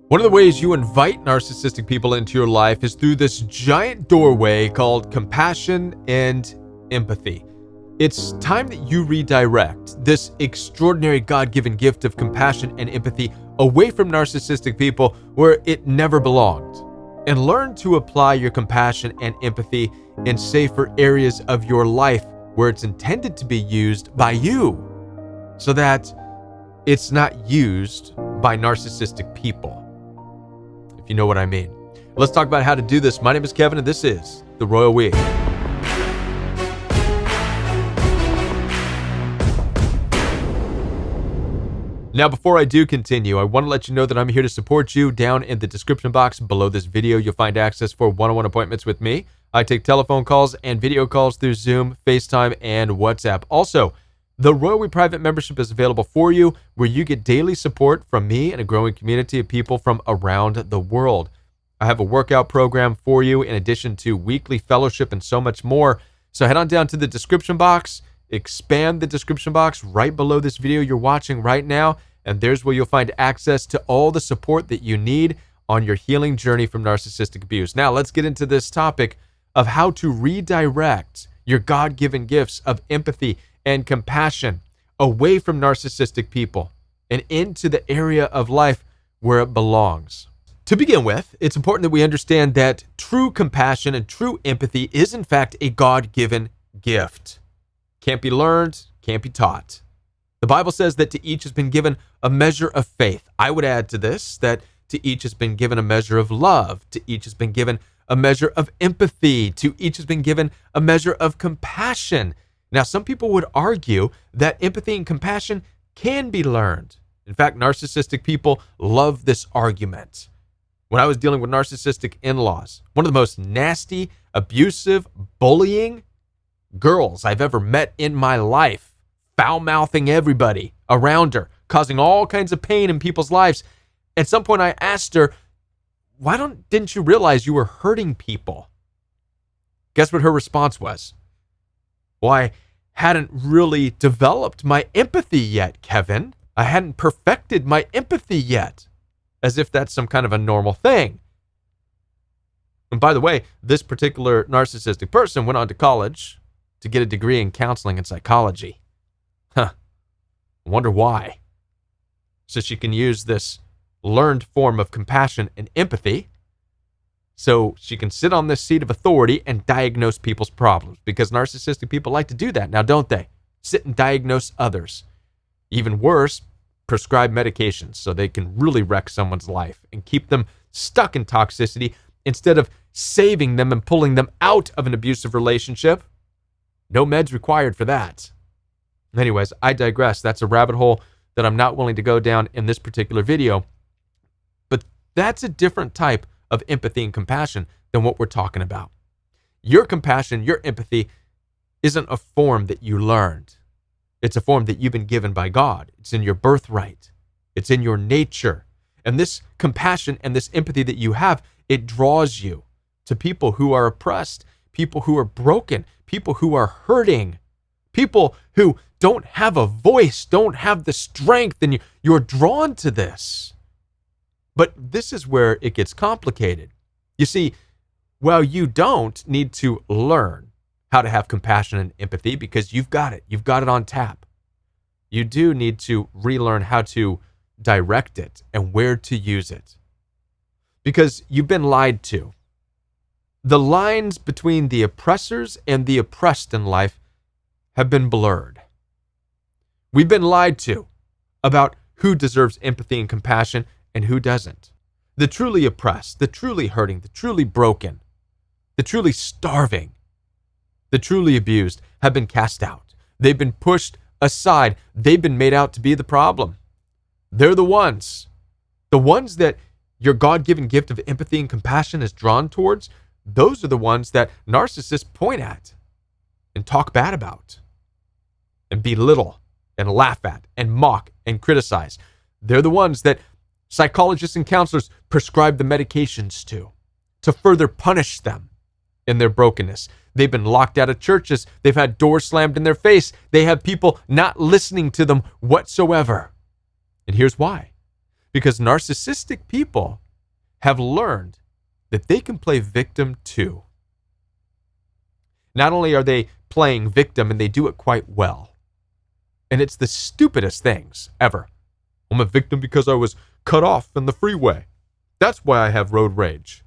One of the ways you invite narcissistic people into your life is through this giant doorway called compassion and empathy. It's time that you redirect this extraordinary God-given gift of compassion and empathy away from narcissistic people where it never belonged, and learn to apply your compassion and empathy in safer areas of your life where it's intended to be used by you, so that it's not used by narcissistic people. If you know what I mean. Let's talk about how to do this. My name is Kevin, and this is The Royal We. Now, before I do continue, I want to let you know that I'm here to support you. Down in the description box below this video, you'll find access for one-on-one appointments with me. I take telephone calls and video calls through Zoom, FaceTime, and WhatsApp. Also, the Royal We Private membership is available for you, where you get daily support from me and a growing community of people from around the world. I have a workout program for you in addition to weekly fellowship and so much more. So head on down to the description box, expand the description box right below this video you're watching right now, and there's where you'll find access to all the support that you need on your healing journey from narcissistic abuse. Now, let's get into this topic of how to redirect your God-given gifts of empathy and compassion away from narcissistic people and into the area of life where it belongs. To begin with, it's important that we understand that true compassion and true empathy is in fact a God-given gift. Can't be learned, can't be taught. The Bible says that to each has been given a measure of faith. I would add to this that to each has been given a measure of love. To each has been given a measure of empathy. To each has been given a measure of compassion. Now, some people would argue that empathy and compassion can be learned. In fact, narcissistic people love this argument. When I was dealing with narcissistic in-laws, one of the most nasty, abusive, bullying girls I've ever met in my life, foul-mouthing everybody around her, causing all kinds of pain in people's lives. At some point, I asked her, didn't you realize you were hurting people? Guess what her response was? Well, I hadn't really developed my empathy yet, Kevin. I hadn't perfected my empathy yet. As if that's some kind of a normal thing. And by the way, this particular narcissistic person went on to college to get a degree in counseling and psychology. I wonder why. So she can use this learned form of compassion and empathy so she can sit on this seat of authority and diagnose people's problems, because narcissistic people like to do that now, don't they? Sit and diagnose others. Even worse, prescribe medications so they can really wreck someone's life and keep them stuck in toxicity instead of saving them and pulling them out of an abusive relationship. No meds required for that. Anyways, I digress. That's a rabbit hole that I'm not willing to go down in this particular video. But that's a different type of empathy and compassion than what we're talking about. Your compassion, your empathy isn't a form that you learned. It's a form that you've been given by God. It's in your birthright. It's in your nature. And this compassion and this empathy that you have, it draws you to people who are oppressed, people who are broken, people who are hurting, people who don't have a voice, don't have the strength, and you're drawn to this. But this is where it gets complicated. You see, while you don't need to learn how to have compassion and empathy because you've got it on tap, you do need to relearn how to direct it and where to use it. Because you've been lied to. The lines between the oppressors and the oppressed in life have been blurred. We've been lied to about who deserves empathy and compassion and who doesn't. The truly oppressed, the truly hurting, the truly broken, the truly starving, the truly abused have been cast out. They've been pushed aside. They've been made out to be the problem. They're the ones that your God-given gift of empathy and compassion is drawn towards. Those are the ones that narcissists point at and talk bad about and belittle and laugh at and mock and criticize. They're the ones that psychologists and counselors prescribe the medications to further punish them in their brokenness. They've been locked out of churches. They've had doors slammed in their face. They have people not listening to them whatsoever. And here's why. Because narcissistic people have learned that they can play victim too. Not only are they playing victim, and they do it quite well, and it's the stupidest things ever. I'm a victim because I was cut off in the freeway. That's why I have road rage.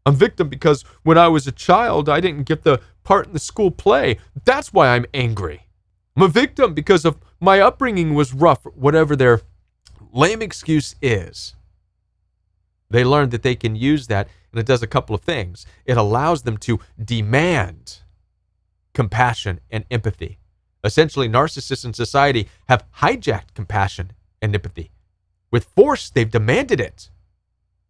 I'm victim because when I was a child, I didn't get the part in the school play. That's why I'm angry. I'm a victim because of my upbringing was rough, whatever their lame excuse is. They learned that they can use that, and it does a couple of things. It allows them to demand compassion and empathy. Essentially, narcissists in society have hijacked compassion and empathy. With force, they've demanded it.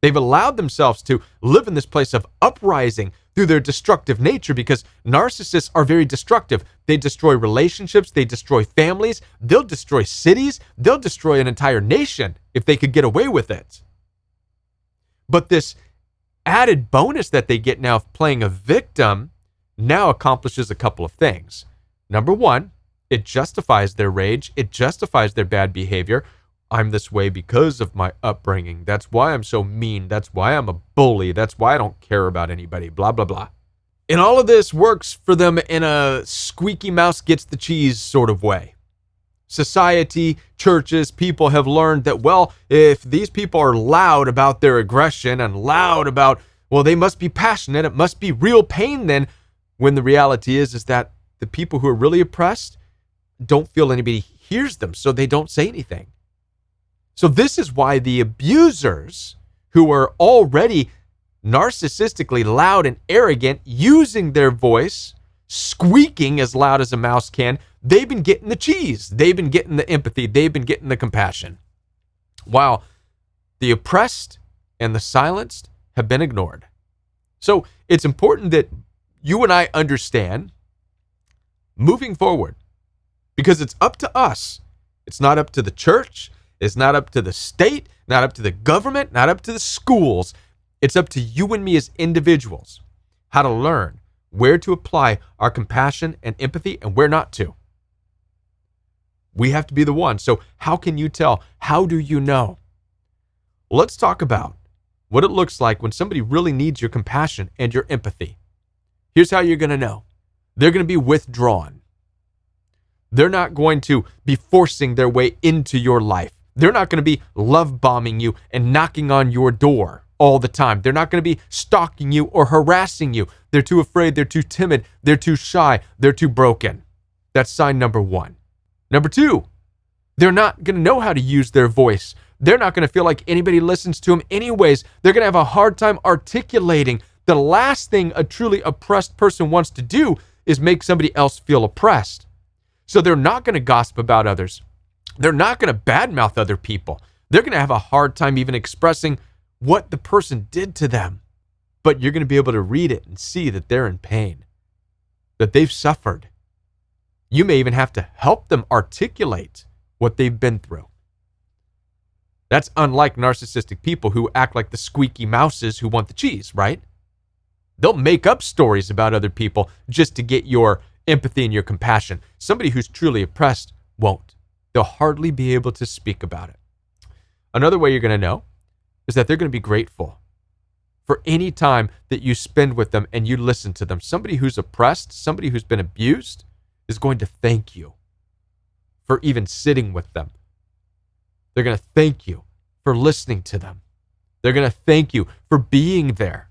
They've allowed themselves to live in this place of uprising through their destructive nature, because narcissists are very destructive. They destroy relationships, they destroy families, they'll destroy cities, they'll destroy an entire nation if they could get away with it. But this added bonus that they get now of playing a victim now accomplishes a couple of things. Number one, it justifies their rage, it justifies their bad behavior. I'm this way because of my upbringing. That's why I'm so mean. That's why I'm a bully. That's why I don't care about anybody, blah, blah, blah. And all of this works for them in a squeaky mouse gets the cheese sort of way. Society, churches, people have learned that, well, if these people are loud about their aggression and loud about, well, they must be passionate, it must be real pain then, when the reality is that the people who are really oppressed don't feel anybody hears them, so they don't say anything. So this is why the abusers, who are already narcissistically loud and arrogant, using their voice, squeaking as loud as a mouse can, they've been getting the cheese. They've been getting the empathy. They've been getting the compassion. While the oppressed and the silenced have been ignored. So it's important that you and I understand moving forward, because it's up to us. It's not up to the church. It's not up to the state, not up to the government, not up to the schools. It's up to you and me as individuals how to learn where to apply our compassion and empathy and where not to. We have to be the one. So how can you tell? How do you know? Well, let's talk about what it looks like when somebody really needs your compassion and your empathy. Here's how you're going to know. They're going to be withdrawn. They're not going to be forcing their way into your life. They're not going to be love bombing you and knocking on your door all the time. They're not going to be stalking you or harassing you. They're too afraid. They're too timid. They're too shy. They're too broken. That's sign number one. Number two, they're not going to know how to use their voice. They're not going to feel like anybody listens to them anyways. They're going to have a hard time articulating. The last thing a truly oppressed person wants to do is make somebody else feel oppressed. So they're not going to gossip about others. They're not going to badmouth other people. They're going to have a hard time even expressing what the person did to them. But you're going to be able to read it and see that they're in pain, that they've suffered. You may even have to help them articulate what they've been through. That's unlike narcissistic people who act like the squeaky mouses who want the cheese, right? They'll make up stories about other people just to get your empathy and your compassion. Somebody who's truly oppressed won't. They'll hardly be able to speak about it. Another way you're going to know is that they're going to be grateful for any time that you spend with them and you listen to them. Somebody who's oppressed, somebody who's been abused, is going to thank you for even sitting with them. They're going to thank you for listening to them. They're going to thank you for being there.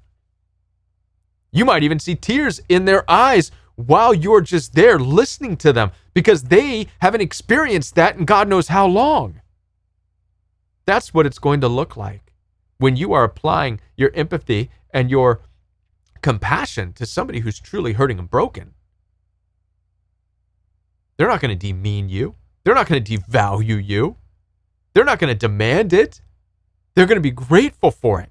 You might even see tears in their eyes while you're just there listening to them, because they haven't experienced that in God knows how long. That's what it's going to look like when you are applying your empathy and your compassion to somebody who's truly hurting and broken. They're not going to demean you. They're not going to devalue you. They're not going to demand it. They're going to be grateful for it.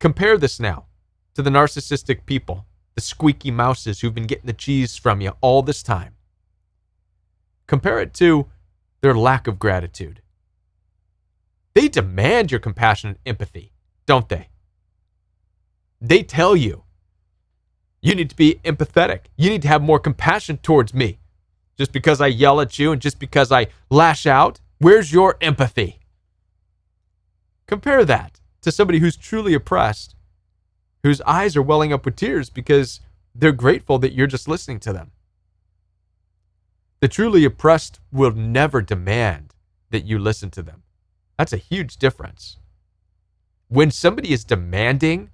Compare this now to the narcissistic people, the squeaky mouses who've been getting the cheese from you all this time. Compare it to their lack of gratitude. They demand your compassion and empathy, don't they? They tell you, you need to be empathetic. You need to have more compassion towards me. Just because I yell at you and just because I lash out, where's your empathy? Compare that to somebody who's truly oppressed, whose eyes are welling up with tears because they're grateful that you're just listening to them. The truly oppressed will never demand that you listen to them. That's a huge difference. When somebody is demanding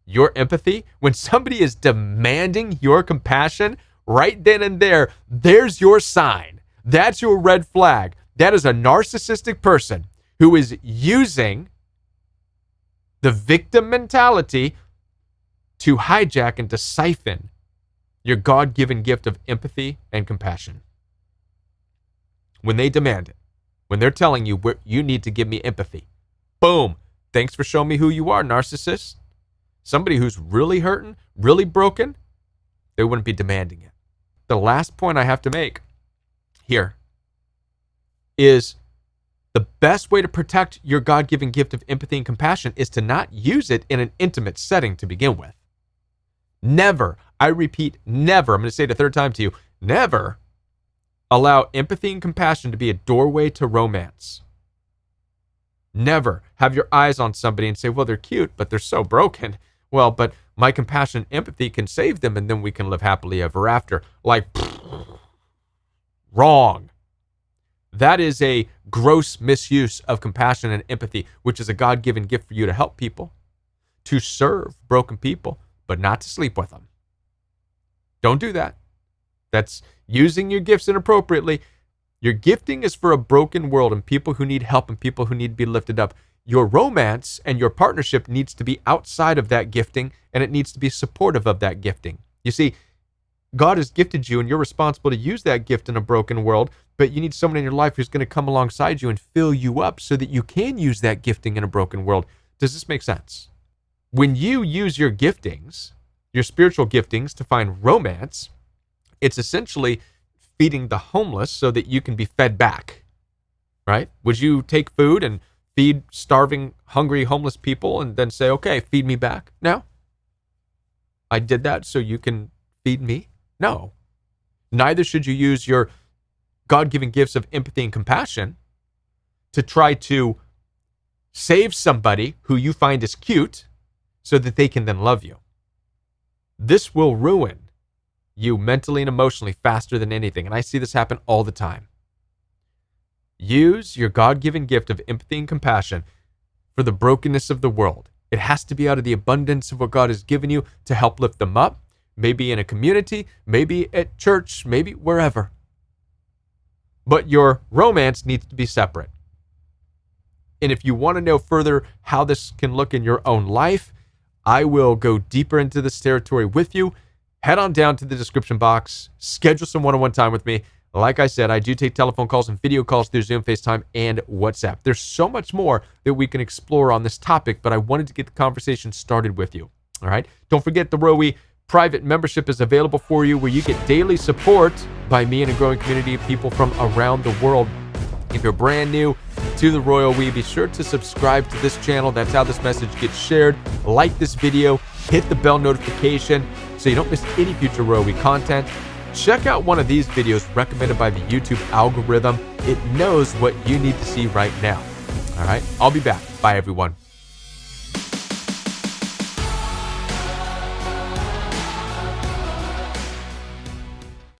your empathy, when somebody is demanding your compassion, right then and there, there's your sign. That's your red flag. That is a narcissistic person who is using the victim mentality to hijack and to siphon your God-given gift of empathy and compassion. When they demand it, when they're telling you you need to give me empathy, boom, thanks for showing me who you are, narcissist. Somebody who's really hurting, really broken, they wouldn't be demanding it. The last point I have to make here is the best way to protect your God-given gift of empathy and compassion is to not use it in an intimate setting to begin with. Never, I repeat, never, I'm going to say it a third time to you, never allow empathy and compassion to be a doorway to romance. Never have your eyes on somebody and say, well, they're cute, but they're so broken. Well, but my compassion and empathy can save them, and then we can live happily ever after. Like, wrong. That is a gross misuse of compassion and empathy, which is a God-given gift for you to help people, to serve broken people, but not to sleep with them. Don't do that. That's using your gifts inappropriately. Your gifting is for a broken world and people who need help and people who need to be lifted up. Your romance and your partnership needs to be outside of that gifting, and it needs to be supportive of that gifting. You see, God has gifted you and you're responsible to use that gift in a broken world, but you need someone in your life who's going to come alongside you and fill you up so that you can use that gifting in a broken world. Does this make sense? When you use your giftings, your spiritual giftings, to find romance, it's essentially feeding the homeless so that you can be fed back, right? Would you take food and feed starving, hungry, homeless people and then say, okay, feed me back? No. I did that so you can feed me? No. Neither should you use your God-given gifts of empathy and compassion to try to save somebody who you find is cute so that they can then love you. This will ruin you mentally and emotionally faster than anything. And I see this happen all the time. Use your God-given gift of empathy and compassion for the brokenness of the world. It has to be out of the abundance of what God has given you to help lift them up, maybe in a community, maybe at church, maybe wherever. But your romance needs to be separate. And if you want to know further how this can look in your own life, I will go deeper into this territory with you. Head on down to the description box, schedule some one-on-one time with me. Like I said, I do take telephone calls and video calls through Zoom, FaceTime, and WhatsApp. There's so much more that we can explore on this topic, but I wanted to get the conversation started with you. All right? Don't forget the Rowie private membership is available for you, where you get daily support by me and a growing community of people from around the world. If you're brand new to the Royal We, be sure to subscribe to this channel. That's how this message gets shared. Like this video, hit the bell notification so you don't miss any future Royal We content. Check out one of these videos recommended by the YouTube algorithm. It knows what you need to see right now. All right, I'll be back. Bye, everyone.